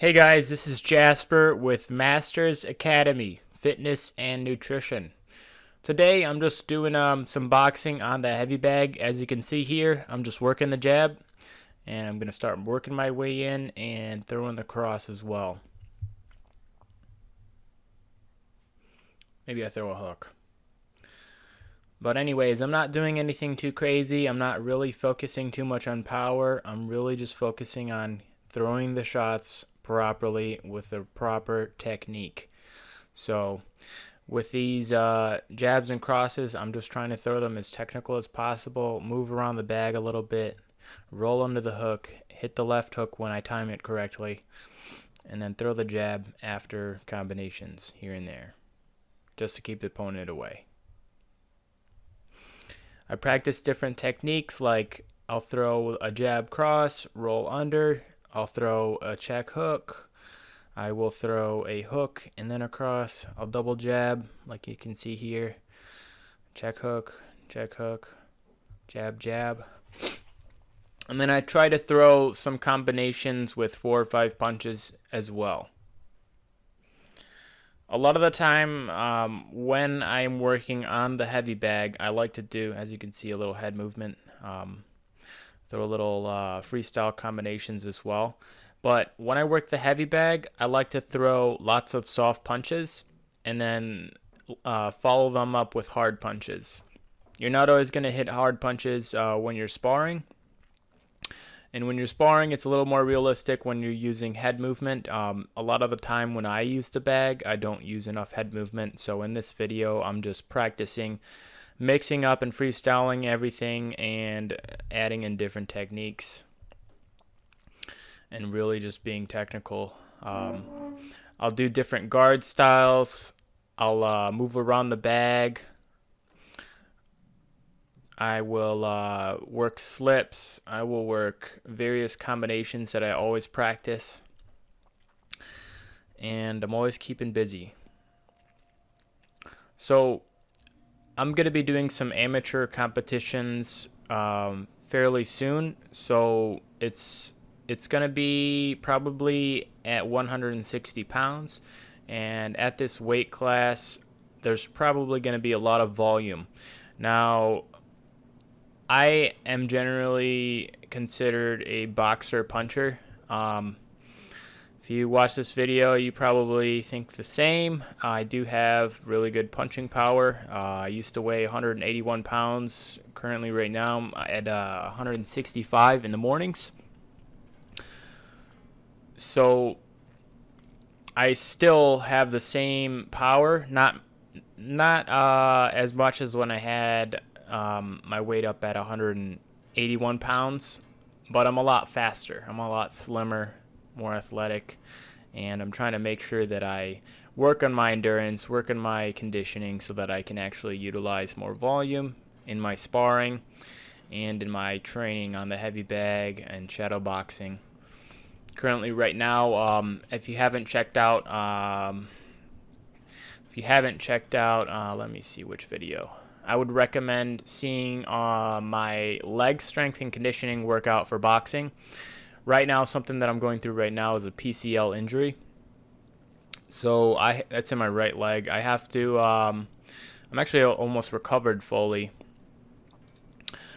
Hey guys, this is Jasper with Masters Academy Fitness and Nutrition. Today I'm just doing some boxing on the heavy bag. As you can see here, I'm just working the jab, and I'm going to start working my way in and throwing the cross as well. Maybe I throw a hook. But anyways, I'm not doing anything too crazy. I'm not really focusing too much on power. I'm really just focusing on throwing the shots properly with the proper technique. So with these jabs and crosses, I'm just trying to throw them as technical as possible, move around the bag a little bit, roll under the hook, hit the left hook when I time it correctly, and then throw the jab after combinations here and there, just to keep the opponent away. I practice different techniques, like I'll throw a jab cross, roll under, I'll throw a check hook, I will throw a hook and then a cross. I'll double jab, like you can see here. Check hook, jab, jab. And then I try to throw some combinations with 4 or 5 punches as well. A lot of the time, when I'm working on the heavy bag, I like to do, as you can see, a little head movement. Throw a little freestyle combinations as well. But when I work the heavy bag, I like to throw lots of soft punches and then follow them up with hard punches. You're not always going to hit hard punches when you're sparring. And when you're sparring, it's a little more realistic when you're using head movement. A lot of the time when I use the bag, I don't use enough head movement. So in this video, I'm just practicing mixing up and freestyling everything and adding in different techniques and really just being technical. I'll do different guard styles. I'll move around the bag. I will work slips. I will work various combinations that I always practice. And I'm always keeping busy. So I'm going to be doing some amateur competitions fairly soon. So it's going to be probably at 160 pounds. And at this weight class, there's probably going to be a lot of volume. Now, I am generally considered a boxer puncher. If you watch this video, you probably think the same. I do have really good punching power. I used to weigh 181 pounds. Currently, right now, I'm at 165 in the mornings. So I still have the same power, not as much as when I had my weight up at 181 pounds, but I'm a lot faster. I'm a lot slimmer, more athletic, and I'm trying to make sure that I work on my endurance, work on my conditioning so that I can actually utilize more volume in my sparring and in my training on the heavy bag and shadow boxing. Currently, right now, if you haven't checked out, let me see which video. I would recommend seeing my leg strength and conditioning workout for boxing. Right now, something that I'm going through right now is a PCL injury. So that's in my right leg. I have to. I'm actually almost recovered fully.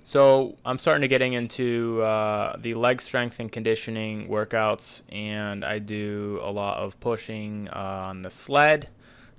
So I'm starting to getting into the leg strength and conditioning workouts, and I do a lot of pushing on the sled.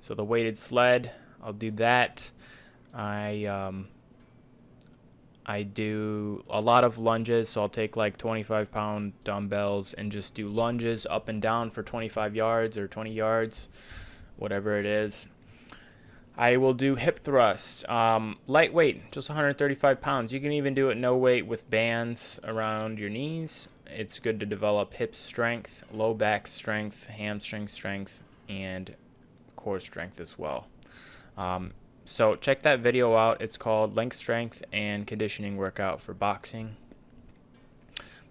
So the weighted sled, I'll do that. I do a lot of lunges, so I'll take like 25-pound dumbbells and just do lunges up and down for 25 yards or 20 yards, whatever it is. I will do hip thrusts, lightweight, just 135 pounds. You can even do it no weight with bands around your knees. It's good to develop hip strength, low back strength, hamstring strength, and core strength as well. So check that video out. It's called Length Strength and Conditioning Workout for Boxing.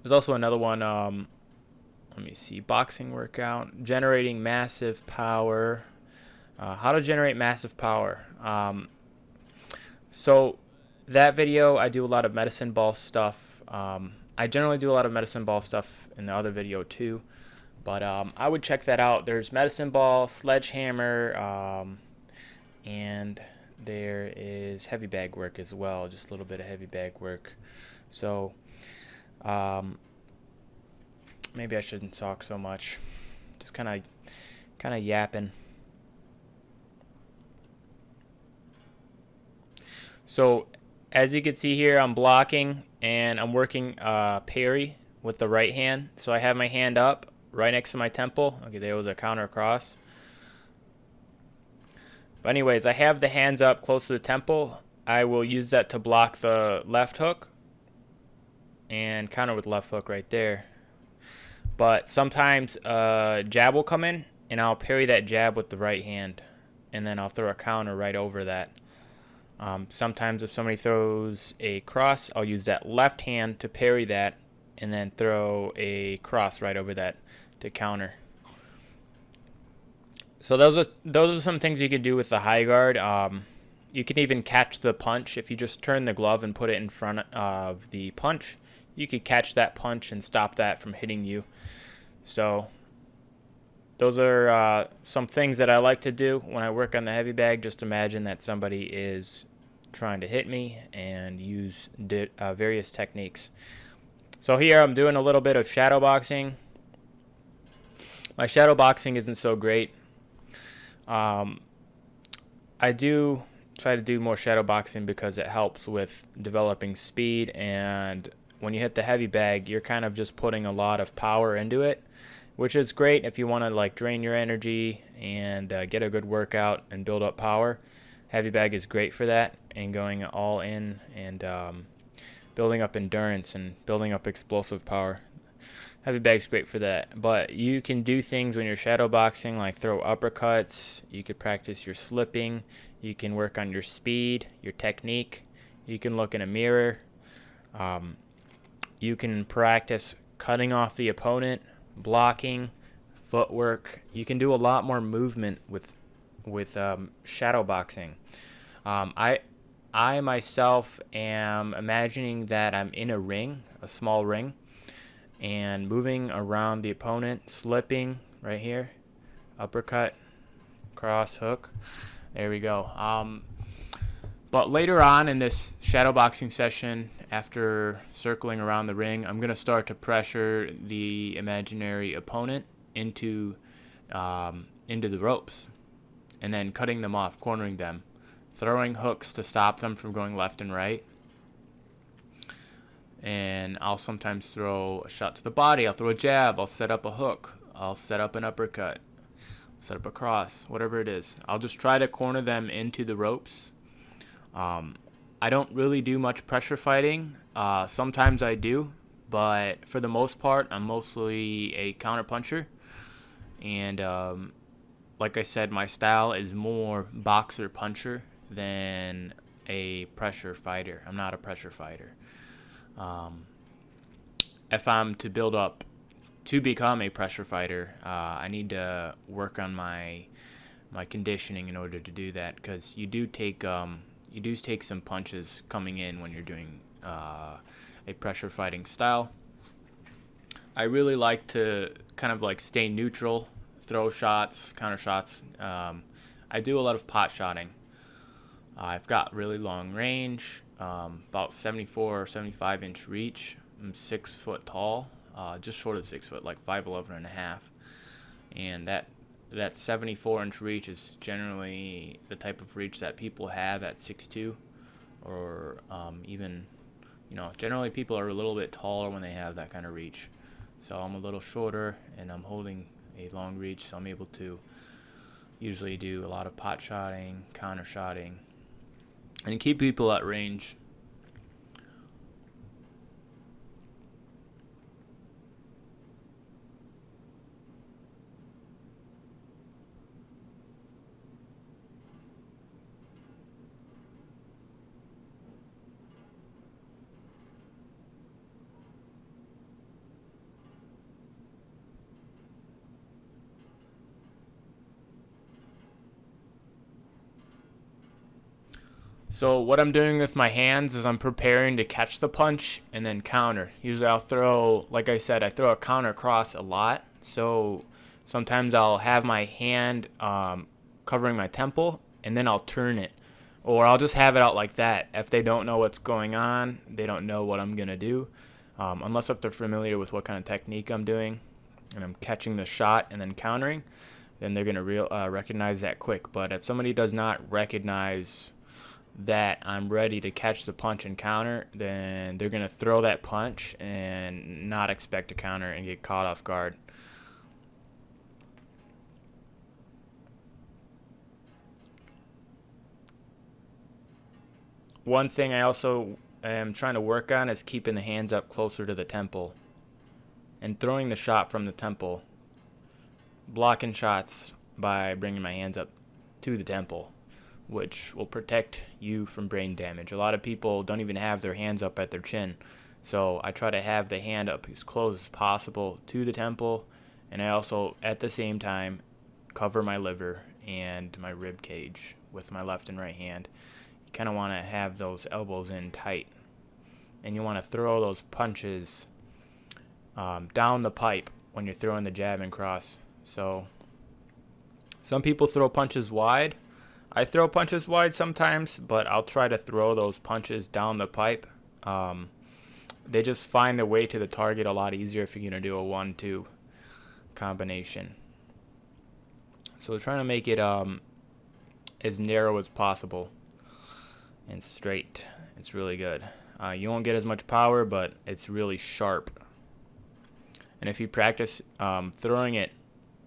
There's also another one, let me see, boxing workout, generating massive power. How to generate massive power. So that video, I do a lot of medicine ball stuff. I generally do a lot of medicine ball stuff in the other video too. But I would check that out. There's medicine ball, sledgehammer, and there is heavy bag work as well, just a little bit of heavy bag work. So maybe I shouldn't talk so much, just kind of yapping. So as you can see here, I'm blocking and I'm working parry with the right hand. So I have my hand up right next to my temple. Okay, there was a counter across. But anyways, I have the hands up close to the temple. I will use that to block the left hook and counter with left hook right there. But sometimes a jab will come in and I'll parry that jab with the right hand, and then I'll throw a counter right over that. Sometimes if somebody throws a cross, I'll use that left hand to parry that and then throw a cross right over that to counter. So those are some things you could do with the high guard. You can even catch the punch. If you just turn the glove and put it in front of the punch, you could catch that punch and stop that from hitting you. So those are some things that I like to do when I work on the heavy bag. Just imagine that somebody is trying to hit me and use various techniques. So here I'm doing a little bit of shadow boxing. My shadow boxing isn't so great. I do try to do more shadow boxing because it helps with developing speed, and when you hit the heavy bag, you're kind of just putting a lot of power into it, which is great if you want to like drain your energy and get a good workout and build up power. Heavy bag is great for that, and going all in and building up endurance and building up explosive power. Heavy bag's great for that. But you can do things when you're shadow boxing, like throw uppercuts. You could practice your slipping. You can work on your speed, your technique. You can look in a mirror. You can practice cutting off the opponent, blocking, footwork. You can do a lot more movement with shadow boxing. I myself am imagining that I'm in a ring, a small ring, and moving around the opponent, slipping right here, uppercut, cross, hook. There we go. But later on in this shadow boxing session, after circling around the ring, I'm going to start to pressure the imaginary opponent into the ropes, and then cutting them off, cornering them, throwing hooks to stop them from going left and right. And I'll sometimes throw a shot to the body. I'll throw a jab. I'll set up a hook. I'll set up an uppercut. Set up a cross. Whatever it is. I'll just try to corner them into the ropes. I don't really do much pressure fighting. Sometimes I do. But for the most part, I'm mostly a counter puncher. And like I said, my style is more boxer puncher than a pressure fighter. I'm not a pressure fighter. If I'm to build up to become a pressure fighter, I need to work on my conditioning in order to do that, because you do take some punches coming in when you're doing a pressure fighting style. I really like to kind of like stay neutral, throw shots, counter shots. I do a lot of pot shotting. I've got really long range. About 74 or 75 inch reach. I'm 6 foot tall, just short of 6 foot, like 5'11" and a half. And that 74 inch reach is generally the type of reach that people have at 6'2", or even, generally people are a little bit taller when they have that kind of reach. So I'm a little shorter and I'm holding a long reach, so I'm able to usually do a lot of pot shotting, counter shotting, and keep people at range. So what I'm doing with my hands is I'm preparing to catch the punch and then counter. Usually I'll throw, like I said, I throw a counter cross a lot. So sometimes I'll have my hand covering my temple, and then I'll turn it. Or I'll just have it out like that. If they don't know what's going on, they don't know what I'm going to do. Unless if they're familiar with what kind of technique I'm doing, and I'm catching the shot and then countering, then they're going to recognize that quick. But if somebody does not recognize that I'm ready to catch the punch and counter, then they're going to throw that punch and not expect to counter and get caught off guard. One thing I also am trying to work on is keeping the hands up closer to the temple and throwing the shot from the temple, blocking shots by bringing my hands up to the temple, which will protect you from brain damage. A lot of people don't even have their hands up at their chin, so I try to have the hand up as close as possible to the temple, and I also at the same time cover my liver and my rib cage with my left and right hand. You kind of want to have those elbows in tight, and you want to throw those punches down the pipe when you're throwing the jab and cross. So some people throw punches wide. I throw punches wide sometimes, but I'll try to throw those punches down the pipe. They just find their way to the target a lot easier if you're going to do a 1-2 combination. So trying to make it as narrow as possible and straight. It's really good. You won't get as much power, but it's really sharp. And if you practice throwing it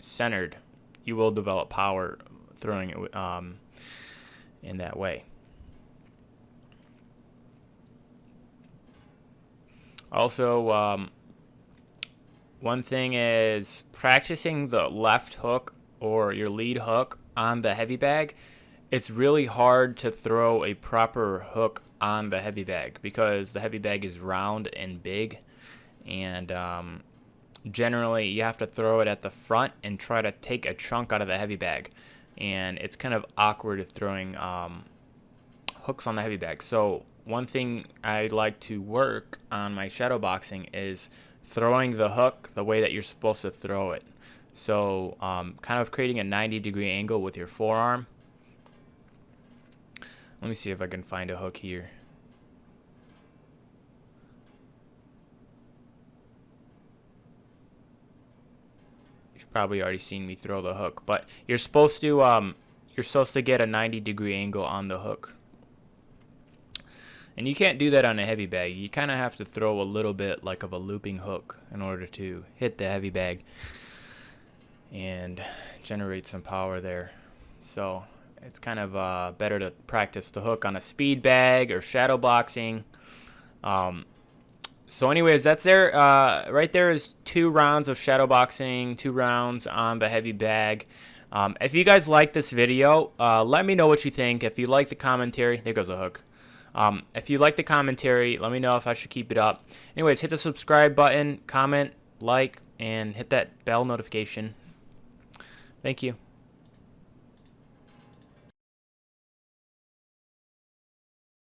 centered, you will develop power throwing it in that way. Also, one thing is practicing the left hook or your lead hook on the heavy bag. It's really hard to throw a proper hook on the heavy bag because the heavy bag is round and big, and generally you have to throw it at the front and try to take a chunk out of the heavy bag, and it's kind of awkward throwing hooks on the heavy bag. So one thing I like to work on my shadow boxing is throwing the hook the way that you're supposed to throw it. So kind of creating a 90-degree angle with your forearm. Let me see if I can find a hook here. You've probably already seen me throw the hook, but you're supposed to get a 90-degree angle on the hook. And you can't do that on a heavy bag. You kind of have to throw a little bit like of a looping hook in order to hit the heavy bag and generate some power there. So it's kind of better to practice the hook on a speed bag or shadow boxing. So anyways, that's there. Right there is 2 rounds of shadow boxing, 2 rounds on the heavy bag. If you guys like this video, let me know what you think. If you like the commentary, there goes a hook. If you like the commentary, let me know if I should keep it up. Anyways, hit the subscribe button, comment, like, and hit that bell notification. Thank you.